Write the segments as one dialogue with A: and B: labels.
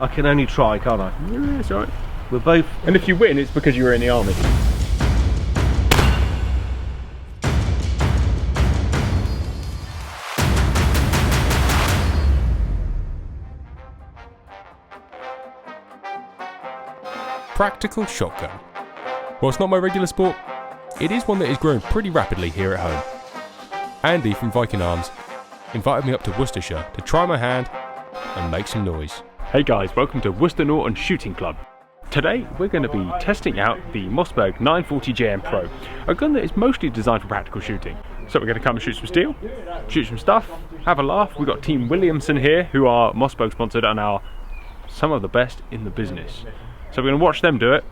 A: I can only try, can't I?
B: Yeah, it's alright.
A: We're both...
B: And if you win, it's because you were in the army.
C: Practical shotgun. While it's not my regular sport, it is one that is growing pretty rapidly here at home. Andy from Viking Arms invited me up to Worcestershire to try my hand and make some noise.
B: Hey guys, welcome to Worcester Norton Shooting Club. Today we're going to be testing out the Mossberg 940JM Pro, a gun that is mostly designed for practical shooting. So we're going to come and shoot some steel, shoot some stuff, have a laugh. We've got Team Williamson here, who are Mossberg sponsored and are some of the best in the business. So we're going to watch them do it,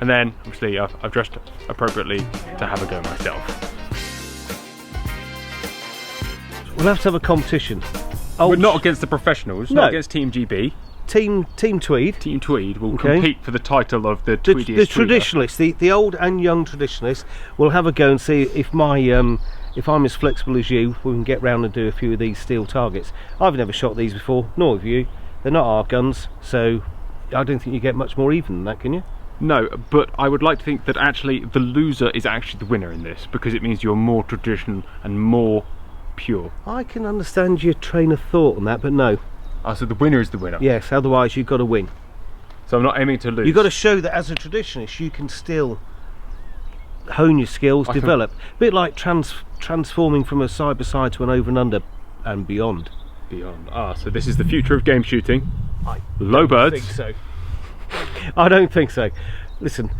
B: and then obviously I've dressed appropriately to have a go myself.
A: We'll have to have a competition.
B: But not against the professionals,
A: no.
B: Not against Team GB.
A: Team Tweed.
B: Team Tweed will compete for the title of the
A: The
B: Tweediest
A: traditionalists, the old and young traditionalists, will have a go and see if if I'm as flexible as you, we can get round and do a few of these steel targets. I've never shot these before, nor have you. They're not our guns, so I don't think you get much more even than that, can you?
B: No, but I would like to think that actually the loser is actually the winner in this, because it means you're more traditional and more pure.
A: I can understand your train of thought on that, but no.
B: Ah, so the winner is the winner?
A: Yes, otherwise you've got to win.
B: So I'm not aiming to lose?
A: You've got to show that as a traditionalist you can still hone your skills, develop. A bit like transforming from a side-by-side to an over and under and beyond.
B: Beyond. Ah, so this is the future of game shooting.
A: I
B: Low birds.
A: don't think so. I don't think so. Listen,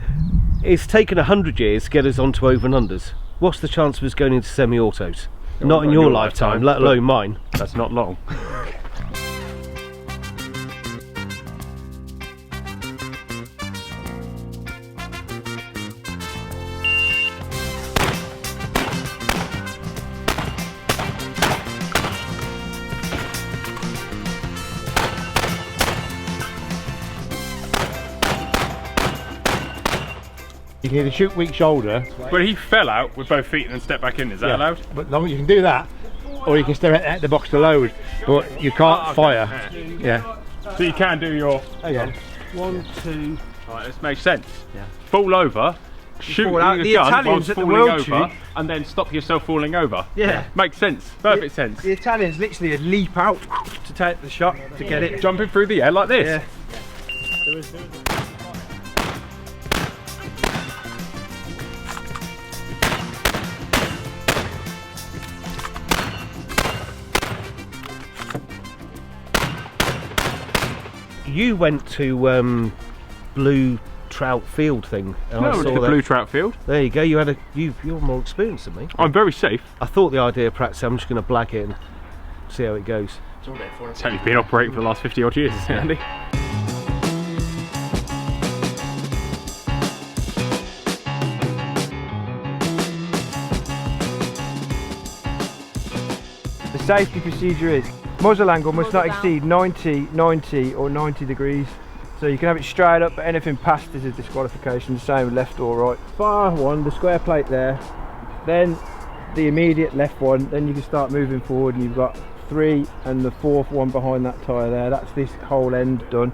A: it's taken 100 years to get us onto over and unders. What's the chance of us going into semi-autos? Not in your lifetime, let alone mine.
B: That's not long.
D: You can either shoot weak shoulder.
B: But he fell out with both feet and then stepped back in, is that allowed?
D: But you can do that, or you can stay at the box to load, but you can't fire. Yeah.
B: So you can do your...
D: Hang on.
A: 1, 2...
B: Right, this makes sense.
D: Yeah.
B: Fall over, shoot
D: fall out.
B: the
D: The
B: gun
D: Italians
B: whilst
D: at the
B: falling
D: World
B: over,
D: Shoot.
B: and then stop yourself falling over.
D: Yeah.
B: Makes sense, perfect sense.
D: The Italians literally leap out to take the shot, to get it.
B: Jumping through the air like this.
D: Yeah.
A: 'You went to Blue Trout Field thing. And I
B: No,
A: saw
B: the
A: that.
B: Blue Trout Field.
A: There you go. You're more experienced than me.
B: I'm very safe.
A: I thought the idea of practice, I'm just going to blag it and see how it goes.
B: It's only been operating for the last 50 odd years, isn't it, Andy?
D: The safety procedure is muzzle angle must not exceed 90, 90 or 90 degrees. So you can have it straight up, but anything past is a disqualification, the same left or right. Far one, the square plate there, then the immediate left one, then you can start moving forward and you've got 3 and the 4th one behind that tyre there. That's this whole end done.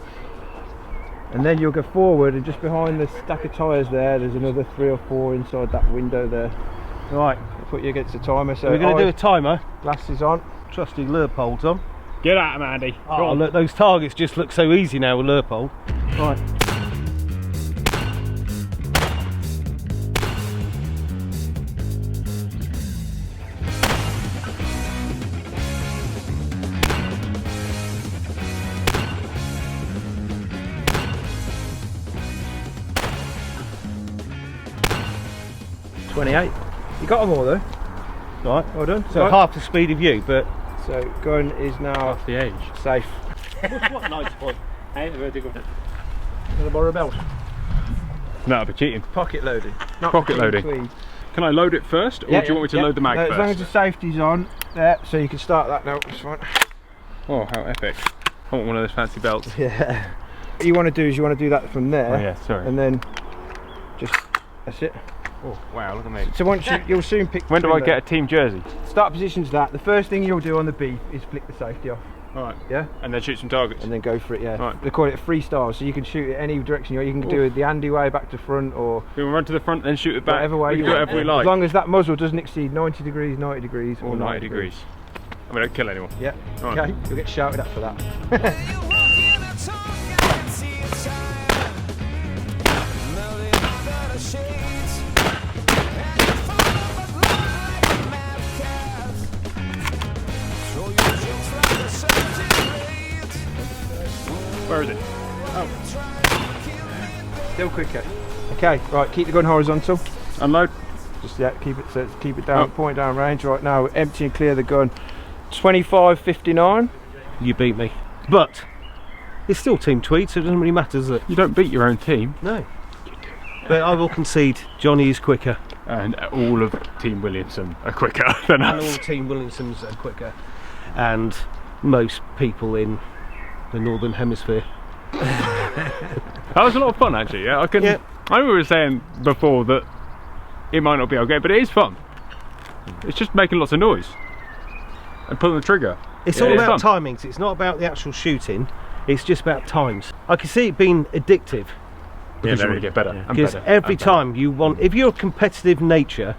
D: And then you'll go forward, and just behind the stack of tyres there, there's another 3 or 4 inside that window there.
A: Right,
D: Put you against the timer. So
A: we're going to do a timer.
D: Glasses on.
A: Trusty Leupold's on.
B: Get at him, Andy.
A: Oh, look, those targets just look so easy now with Leupold. Right.
D: $28. You got them all though.
A: Right.
D: Well done.
A: So
D: Right.
A: half the speed of you, but...
D: So gun is now
B: Half the age.
D: safe.
A: What 90 point?
D: Can I borrow a belt?
B: No, that'd be cheating.
D: Pocket loading. Not
B: Pocket
D: between
B: loading.
D: tweed.
B: Can I load it first, or do you want me to load the mag
D: No,
B: first?
D: as long as the safety's on, there, so you can start that now. It's fine.
B: Oh, how epic. I want one of those fancy belts.
D: Yeah. What you want to do is you want to do that from there.
B: Oh yeah, sorry.
D: And then just, that's it.
B: Oh, wow, look at me.
D: So once you'll soon pick.
B: When do I
D: between
B: get a team jersey?
D: the start position's that. The first thing you'll do on the beef is flick the safety off.
B: Right.
D: Yeah.
B: And then shoot some targets.
D: And then go for it. Yeah.
B: Right.
D: They call it freestyle, so you can shoot it any direction. You can do it the Andy way, back to front, or
B: We can run to the front, then shoot it back.
D: whatever way
B: we
D: you
B: can do
D: want.
B: whatever we like.
D: As long as that muzzle doesn't exceed 90 degrees, 90 degrees,
B: or 90 degrees. And we don't kill anyone.
D: Yeah.
B: Right.
D: Okay. You'll get shouted at for that.
B: Where is it?
D: Still quicker. Okay, right, keep the gun horizontal.
B: Unload.
D: Just keep it down, point down range. Right now, empty and clear the gun. 25.59.
A: You beat me. But it's still Team Tweed, so it doesn't really matter, does it?
B: You don't beat your own team.
A: No. But I will concede, Johnny is quicker.
B: And all of Team Williamson are quicker than
A: And all
B: us.
A: Team Williamsons are quicker. And most people in the Northern Hemisphere.
B: That was a lot of fun, actually. Yeah, I
A: Yeah.
B: know we were saying before that it might not be okay, but it is fun. It's just making lots of noise and pulling the trigger.
A: It's
B: Yeah,
A: all
B: it's
A: about
B: fun.
A: timings, it's not about the actual shooting, it's just about times. I can see it being addictive.
B: Because you want to get better and
A: Because
B: better.
A: every
B: and better.
A: time you want, if you're a competitive nature,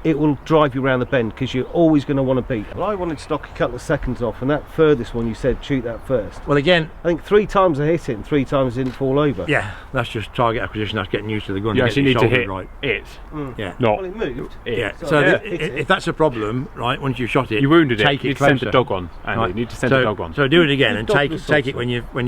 A: it will drive you around the bend because you're always going to want to beat. Well, I wanted to knock a couple of seconds off, and that furthest one you said shoot that first.
E: Well, again,
A: I think 3 times I hit it and 3 times it didn't fall over.
E: yeah, that's just target acquisition. That's getting used to the gun.
B: You
E: and
B: actually
E: getting
B: need to
E: your
B: hit
E: shoulder
B: it,
E: Yeah.
B: not
A: Well, it moved.
B: it.
E: Yeah.
A: So
E: So
A: yeah,
E: if,
A: hit it.
E: if that's a problem, right? Once you've shot it,
B: You wounded it.
E: take
B: You
E: it
B: need to send
E: closer.
B: the dog on, Andy.
E: Right.
B: You need to send
E: so,
B: the dog on.
E: So do it again and
A: Dog
E: take
A: was
E: it
A: also-
E: when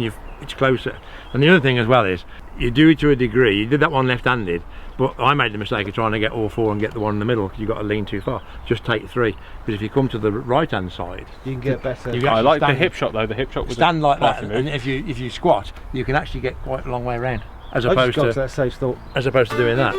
E: you it's closer. And the other thing as well is you do it to a degree. You did that one left-handed, but I made the mistake of trying to get all 4 and get the one in the middle because you got to lean too far. Just take 3, because if you come to the right-hand side,
A: You can get better.
E: you
B: I
E: actually
B: like the
E: stand-
B: hip shot though. The hip shot was
E: stand like that,
B: quite a
E: and
B: move.
E: if you squat, you can actually get quite a long way around, as
A: I just
E: opposed
A: got to
E: to
A: that safe thought.
E: doing that.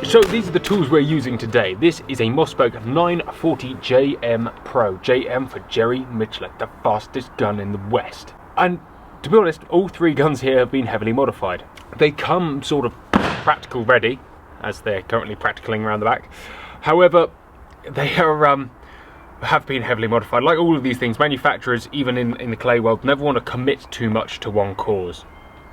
B: So these are the tools we're using today. This is a Mossberg 940 JM Pro. JM for Jerry Michelet, the fastest gun in the West. And to be honest, all 3 guns here have been heavily modified. They come sort of practical ready, as they're currently practicaling around the back. However, they are have been heavily modified. Like all of these things, manufacturers, even in the clay world, never want to commit too much to one cause.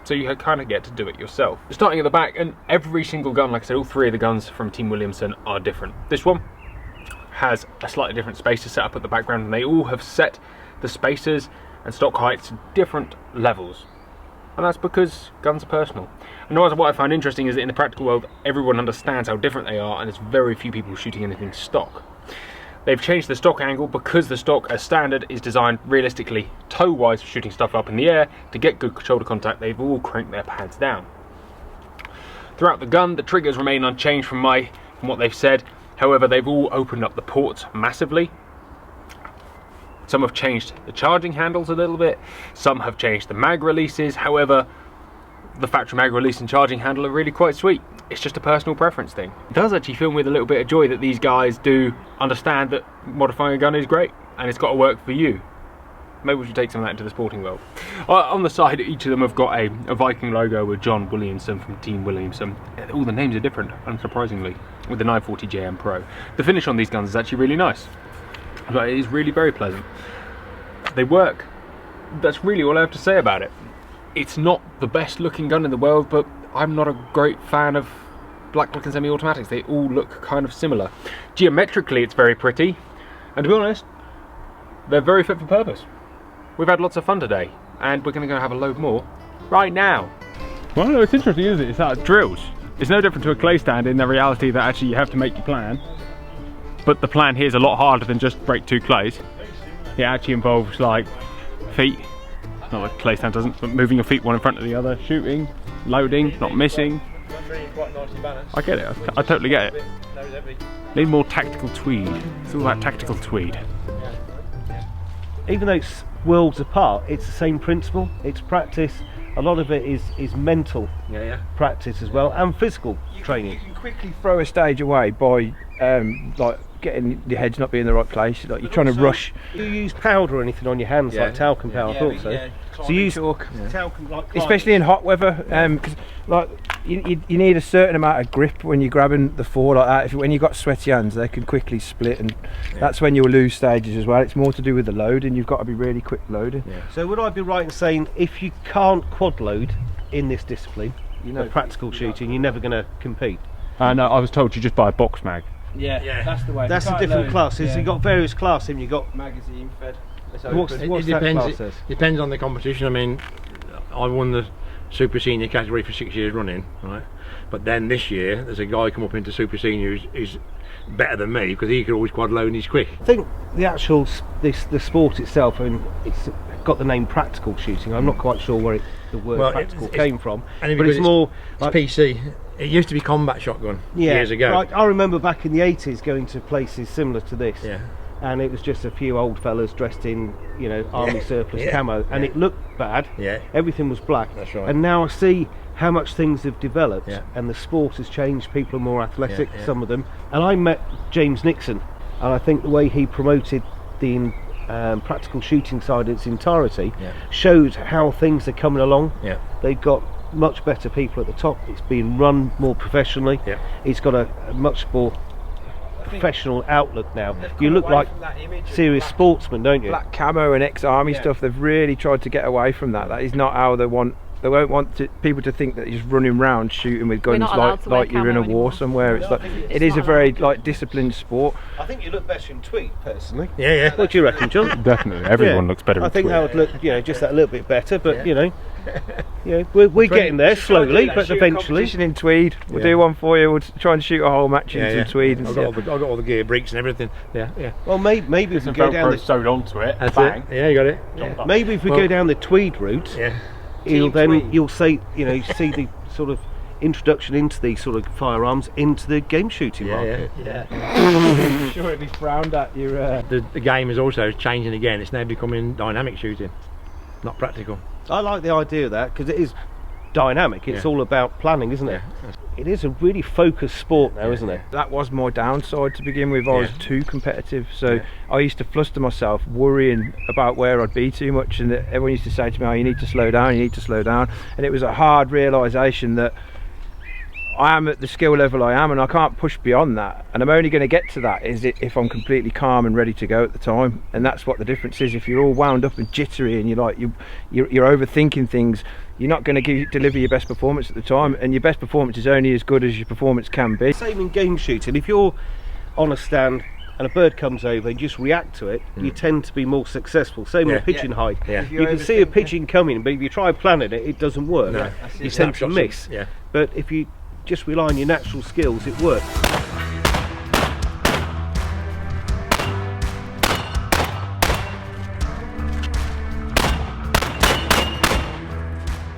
B: So you kind of get to do it yourself. Starting at the back, and every single gun, like I said, all 3 of the guns from Team Williamson are different. This one has a slightly different spacer set up at the background, and they all have set the spacers and stock heights to different levels. And that's because guns are personal. And what I find interesting is that in the practical world, everyone understands how different they are, and there's very few people shooting anything stock. They've changed the stock angle because the stock as standard is designed realistically toe-wise for shooting stuff up in the air. To get good shoulder contact, they've all cranked their pads down. Throughout the gun, the triggers remain unchanged from what they've said. However, they've all opened up the ports massively. Some have changed the charging handles a little bit. Some have changed the mag releases. However, the factory mag release and charging handle are really quite sweet. It's just a personal preference thing. It does actually fill me with a little bit of joy that these guys do understand that modifying a gun is great and it's got to work for you. Maybe we should take some of that into the sporting world. On the side, each of them have got a Viking logo with John Williamson from Team Williamson. All the names are different, unsurprisingly, with the 940 JM Pro. The finish on these guns is actually really nice. But it is really very pleasant. They work. That's really all I have to say about it. It's not the best looking gun in the world, but I'm not a great fan of black looking semi-automatics. They all look kind of similar. Geometrically it's very pretty, and to be honest, they're very fit for purpose. We've had lots of fun today, and we're going to go have a load more right now. Well, no, it's interesting, isn't it? It's like drills. It's no different to a clay stand in the reality that actually you have to make your plan, but the plan here is a lot harder than just break 2 clays. It actually involves like feet. Not like clay stand doesn't, but moving your feet one in front of the other, shooting, loading, not missing. I get it, I totally get it. Need more tactical tweed. It's all about tactical tweed.
A: Even though it's worlds apart. It's the same principle. It's practice. A lot of it is mental practice as well, and physical training.
D: You can quickly throw a stage away by like getting your head's not being in the right place. Like you're trying to rush.
A: Do you use powder or anything on your hands like talcum powder? I thought so. So you use talcum, like
D: especially in hot weather, because like you need a certain amount of grip when you're grabbing the four like that. When you've got sweaty hands, they can quickly split, and that's when you'll lose stages as well. It's more to do with the load, and you've got to be really quick loading.
A: So would I be right in saying if you can't quad load in this discipline, practical shooting, you're never going to compete?
B: No, I was told you just buy a box mag.
D: Yeah, that's the way.
A: That's the different classes. You've got various classes, and you've got
D: magazine fed.
A: What's
E: it
A: that
E: depends.
A: class says?
E: Depends on the competition. I mean, I won the super senior category for 6 years running, right? But then this year, there's a guy come up into super senior who's better than me because he could always quad load and he's quick.
A: I think the actual the sport itself, and it's got the name practical shooting. I'm not quite sure where the word practical came from, but it's more like
E: PC. It used to be combat shotgun years ago.
A: Right, I remember back in the 80s going to places similar to this.
E: Yeah.
A: And it was just a few old fellas dressed in, army surplus camo, and it looked bad.
E: Yeah.
A: Everything was black.
E: That's right.
A: And now I see how much things have developed,
E: Yeah.
A: and the sport has changed. People are more athletic, some of them. And I met James Nixon, and I think the way he promoted the practical shooting side in its entirety showed how things are coming along.
E: Yeah.
A: They've got much better people at the top. It's being run more professionally.
E: Yeah.
A: It's got a much more professional outlook now. You look like serious sportsmen, don't you?
D: Black camo and ex-army stuff. They've really tried to get away from that. That is not how they want. They won't want people to think that you're just running around shooting with guns like you're in a war somewhere. It's like it is a very disciplined sport.
A: I think you look better in tweed, personally.
E: Yeah.
A: What do you reckon, John?
B: Definitely, everyone looks better.
A: I think
B: in
A: that would look, just that little bit better. But we're getting there slowly, but eventually.
D: In tweed, we'll do one for you. We'll try and shoot a whole match in some tweed.
E: I've got all the gear breaks and everything. Yeah.
A: Well, maybe if we go down
B: sewed onto it.
E: That's
B: bang.
E: it. Yeah, you got it. Yeah.
A: Maybe if we go down the tweed route.
E: Yeah.
A: You'll see the sort of introduction into these sort of firearms into the game shooting market.
D: I'm sure it'd be frowned at.
E: The game is also changing again. It's now becoming dynamic shooting, not practical.
A: I like the idea of that because it is dynamic. It's all about planning, isn't it? It is a really focused sport now, isn't it?
D: That was my downside to begin with. I was too competitive, so I used to fluster myself worrying about where I'd be too much, and everyone used to say to me, "Oh, you need to slow down, you need to slow down." And it was a hard realisation that I am at the skill level I am, and I can't push beyond that, and I'm only going to get to that if I'm completely calm and ready to go at the time. And that's what the difference is. If you're all wound up and jittery and you're overthinking things, you're not going to deliver your best performance at the time, and your best performance is only as good as your performance can be.
A: Same in game shooting. If you're on a stand and a bird comes over and you just react to it, you tend to be more successful. Same with pigeon hide.
E: Yeah.
A: You can see a pigeon coming, but if you try planning it, it doesn't work.
E: No.
A: You tend to miss.
E: Yeah.
A: But if you just rely on your natural skills, it works.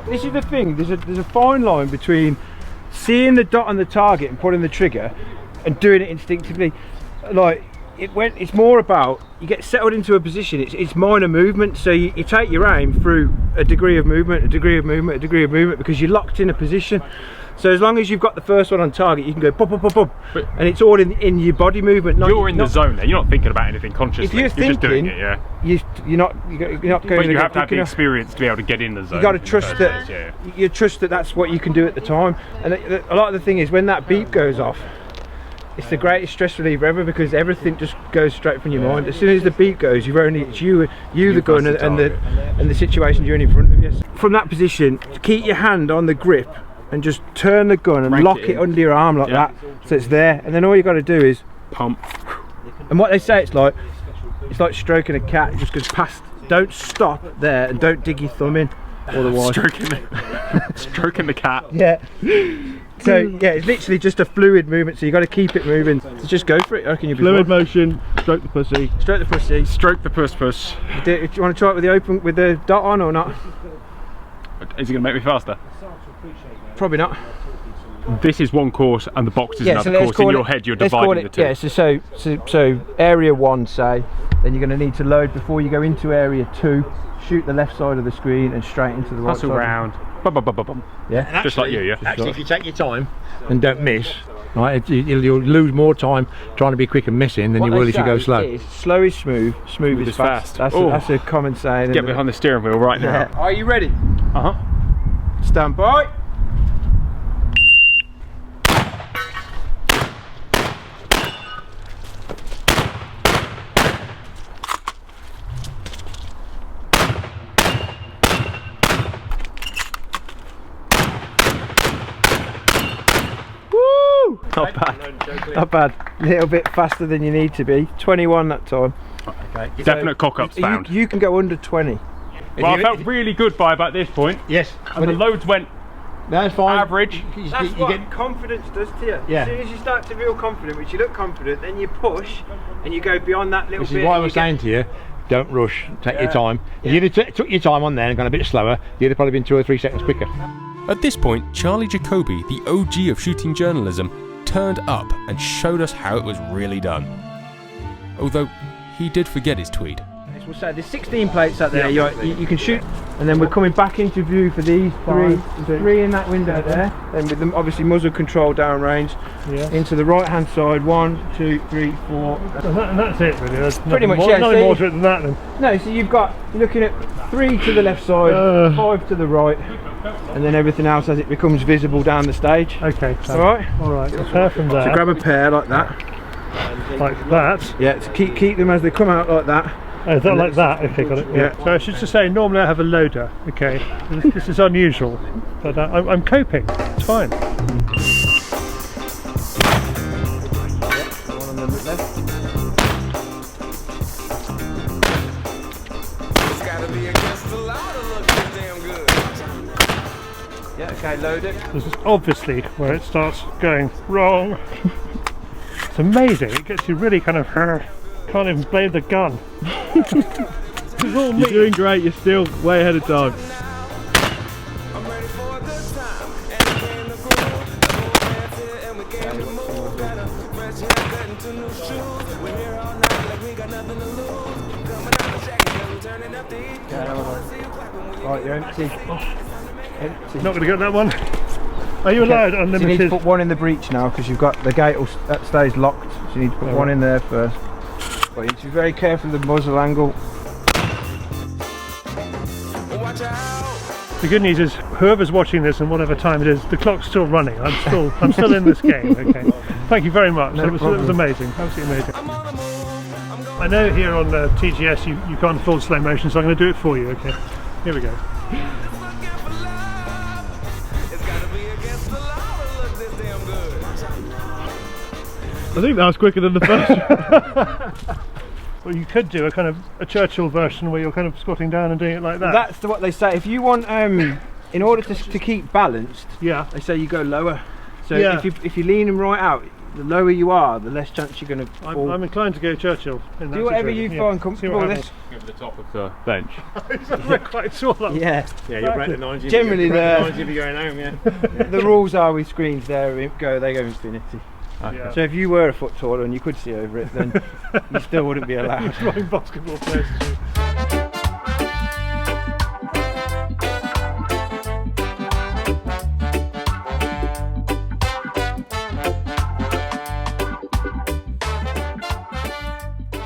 D: This is the thing, there's a fine line between seeing the dot on the target and pulling the trigger and doing it instinctively. It's more about, you get settled into a position, it's minor movement, so you take your aim through a degree of movement, because you're locked in a position. So as long as you've got the first one on target, you can go pop, pop, pop, pop, and it's all in your body movement.
B: You're in the zone there. You're not thinking about anything consciously.
D: If you're
B: just doing it. Yeah.
D: You're not going.
B: But you have to have the experience to be able to get in the zone.
D: You got to trust that. You trust that that's what you can do at the time. And a lot of the thing is when that beep goes off, it's the greatest stress reliever ever, because everything just goes straight from your mind. As soon as the beep goes, it's you the gun and the situation you're in front of you. From that position, keep your hand on the grip and just turn the gun and lock it under your arm like that, so it's there. And then all you got to do is
B: pump.
D: And what they say, it's like stroking a cat. It just goes past. Don't stop there and don't dig your thumb in. Otherwise,
B: stroking the cat.
D: Yeah. So it's literally just a fluid movement. So you got to keep it moving. So just go for it. I reckon you'll be
E: Fluid motion. Stroke the pussy.
D: Stroke the pussy.
B: Stroke the puss.
D: Do you want to try it with the dot on or not?
B: Is it going to make me faster?
D: Probably not.
B: this is one course and the box is
D: so
B: another
D: let's
B: course.
D: call
B: In
D: it-
B: your head, you're
D: let's call
B: dividing
D: it-
B: the two.
D: Yeah, so area 1, say, then you're going to need to load before you go into area 2, shoot the left side of the screen and straight into the right
B: Hustle
D: side.
B: round. Bum, bum, bum, bum, bum.
D: Yeah.
B: Just like you, yeah?
E: Actually, if you take your time and don't miss, right, you'll lose more time trying to be quick and missing than
D: What
E: you will
D: they
E: if you go
D: say
E: slow.
D: is slow is smooth, smooth is fast. That's a common saying.
B: Get behind the steering wheel right now.
D: Are you ready?
B: Uh-huh.
D: Stand by.
B: Not bad.
D: Not bad. A little bit faster than you need to be. 21 that time.
E: Okay.
B: Definite cock-ups found.
D: You can go under 20.
B: Well, I felt really good by about this point.
E: Yes.
B: And the loads went
E: That's fine.
B: average.
D: That's what confidence does to you.
E: Yeah.
D: As soon as you start to feel confident, which you look confident, then you push and you go beyond that little
E: This
D: bit.
E: is why I
D: and
E: was
D: you get-
E: saying to you, don't rush, take your time. If you'd have took your time on there and gone a bit slower, you'd have probably been 2 or 3 seconds quicker.
C: At this point, Charlie Jacoby, the OG of shooting journalism, turned up and showed us how it was really done. Although, he did forget his tweed.
D: We'll say there's 16 plates out there. You can shoot, and then we're coming back into view for these three in that window there. Then with them obviously muzzle control downrange into the right hand side. 1, 2, 3, 4.
F: And that's it really. There's
D: Pretty much,
F: more,
D: yeah.
F: nothing
D: So
F: more to it than that then.
D: no, so you're looking at 3 to the left side, 5 to the right, and then everything else as it becomes visible down the stage.
F: Okay.
D: All right.
F: Alright, so pair from there.
D: So grab a pair like that.
F: Like that.
D: Yeah. So keep them as they come out like that.
F: Oh, is that like that? Okay, got it.
D: Yeah.
F: So I should just say, normally I have a loader. Okay. This is unusual, but I'm coping. It's fine.
D: One on the left. Yeah. Okay. Load it.
F: This is obviously where it starts going wrong. It's amazing. It gets you really kind of. Can't even blame the gun. It's all me.
A: You're doing great, you're still way ahead of time.
D: Right, you're empty. Empty.
F: Not going to get that one. Are you allowed
D: So you need
F: unlimited?
D: to put one in the breech now because you've got the gate that stays locked. So you need to put one in there first. But you need to be very careful of the muzzle angle.
F: The good news is, whoever's watching this and whatever time it is, the clock's still running. I'm still in this game. Okay. Thank you very much.
D: No
F: It was amazing. Absolutely amazing. I know here on TGS you can't afford slow motion, so I'm going to do it for you. Okay. Here we go.
A: I think that was quicker than the first.
F: Well, you could do a Churchill version where you're kind of squatting down and doing it like that.
D: That's what they say. If you want, in order to keep balanced,
F: Yeah.
D: they say you go lower. So
F: Yeah.
D: if you lean them right out, the lower you are, the less chance you're going to fall.
F: I'm inclined to go Churchill. In that
D: Do whatever you
F: situation.
D: find
F: See
D: comfortable.
F: what
D: This,
B: Over the top of the bench.
F: happens. Quite tall.
D: yeah.
E: Yeah, you'll break the 90.
D: Generally the
E: if you're going home, yeah.
D: the rules are with screens there they go infinity.
F: Yeah.
D: So if you were a foot taller and you could see over it, then you still wouldn't be allowed.
F: Throwing basketball players too.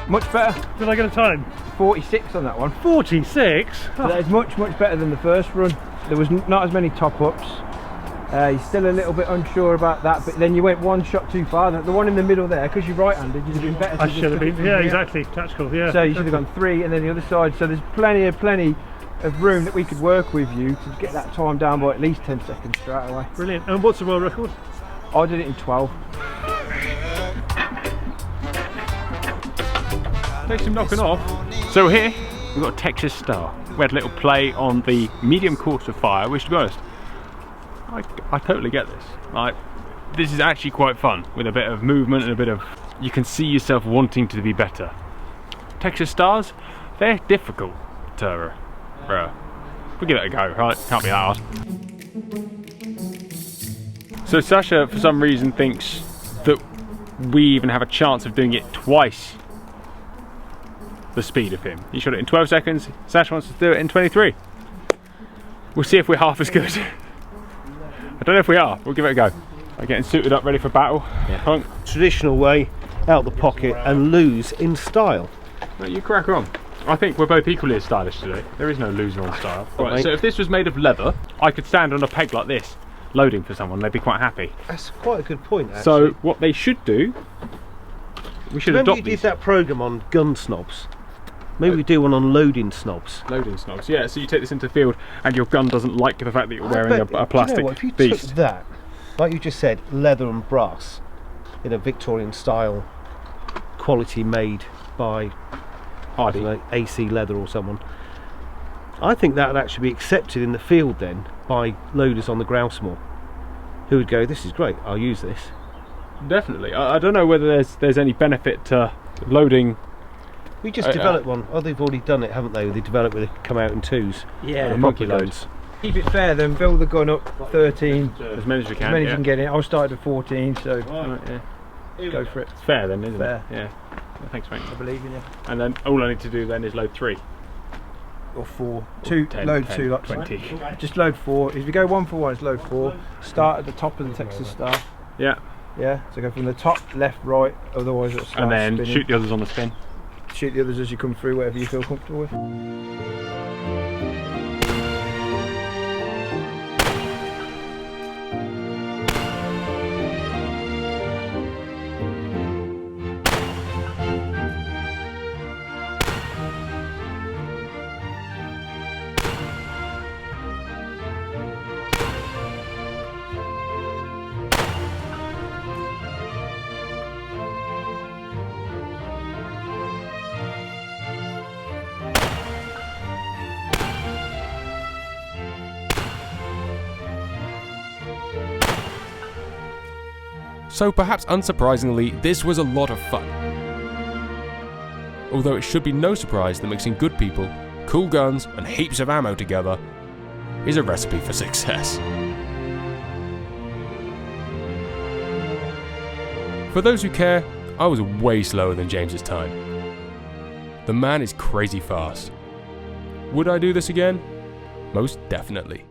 D: Much better.
F: Did I get a time?
D: 46 on that one.
F: 46?
D: So that is much better than the first run. There was not as many top ups. You're still a little bit unsure about that, but then you went one shot too far. The one in the middle there, because you're right-handed, you'd have been better.
F: I should have been. Yeah, exactly. Tactical. Yeah.
D: So you should have gone 3, and then the other side. So there's plenty of room that we could work with you to get that time down by at least 10 seconds straight away.
F: Brilliant. And what's the world record?
D: I did it in 12.
B: Takes some knocking off. So here we've got Texas Star. We had a little play on the medium course of fire, which to be honest, I totally get this. Like, this is actually quite fun with a bit of movement and a bit of, you can see yourself wanting to be better. Texas Stars, they're difficult to we'll give it a go, right? Can't be that hard. So Sasha, for some reason, thinks that we even have a chance of doing it twice the speed of him. He shot it in 12 seconds. Sasha wants to do it in 23. We'll see if we're half as good. I don't know if we are. We'll give it a go. I'm getting suited up, ready for battle. Yeah.
A: Traditional way, out the pocket and lose in style.
B: No, you crack on. I think we're both equally as stylish today. There is no loser on style. Right, so if this was made of leather, I could stand on a peg like this, loading for someone. They'd be quite happy.
A: That's quite a good point, actually.
B: So what they should do, we should adopt
A: Remember you did that programme on gun snobs? Maybe we do one on loading snobs.
B: Loading snobs, yeah. So you take this into the field and your gun doesn't like the fact that you're wearing a plastic
A: you know what, if you
B: beast.
A: took that, like you just said, leather and brass, in a Victorian style, quality made by
B: Hardy.
A: AC Leather or someone, I think that would actually be accepted in the field then by loaders on the grouse moor, who would go, this is great, I'll use this.
B: Definitely. I don't know whether there's any benefit to loading.
A: We just developed one. Oh, they've already done it, haven't they? They developed where they come out in twos.
D: Yeah,
A: the
B: monkey
A: proper
B: loads.
A: guns.
D: Keep it fair then, build the gun up 13,
B: As many as we can.
D: as many as
B: yeah.
D: you can get in. I started at 14, so
B: Yeah.
D: go for it.
B: It's fair then, isn't
D: Fair.
B: it? Yeah. Well, thanks, mate.
D: I believe in you.
B: And then all I need to do then is load 3.
D: Or 4. 2,
B: 10,
D: load
B: 10,
D: 2 lots.
B: 20.
D: Just load 4. If we go 1 for 1, it's load 4. Start at the top of the Texas star.
B: Yeah.
D: Yeah, so go from the top, left, right, otherwise it'll start
B: And then
D: spinning.
B: shoot the others on the spin.
D: Shoot the others as you come through, whatever you feel comfortable with.
C: So perhaps unsurprisingly, this was a lot of fun. Although it should be no surprise that mixing good people, cool guns and heaps of ammo together is a recipe for success. For those who care, I was way slower than James's time. The man is crazy fast. Would I do this again? Most definitely.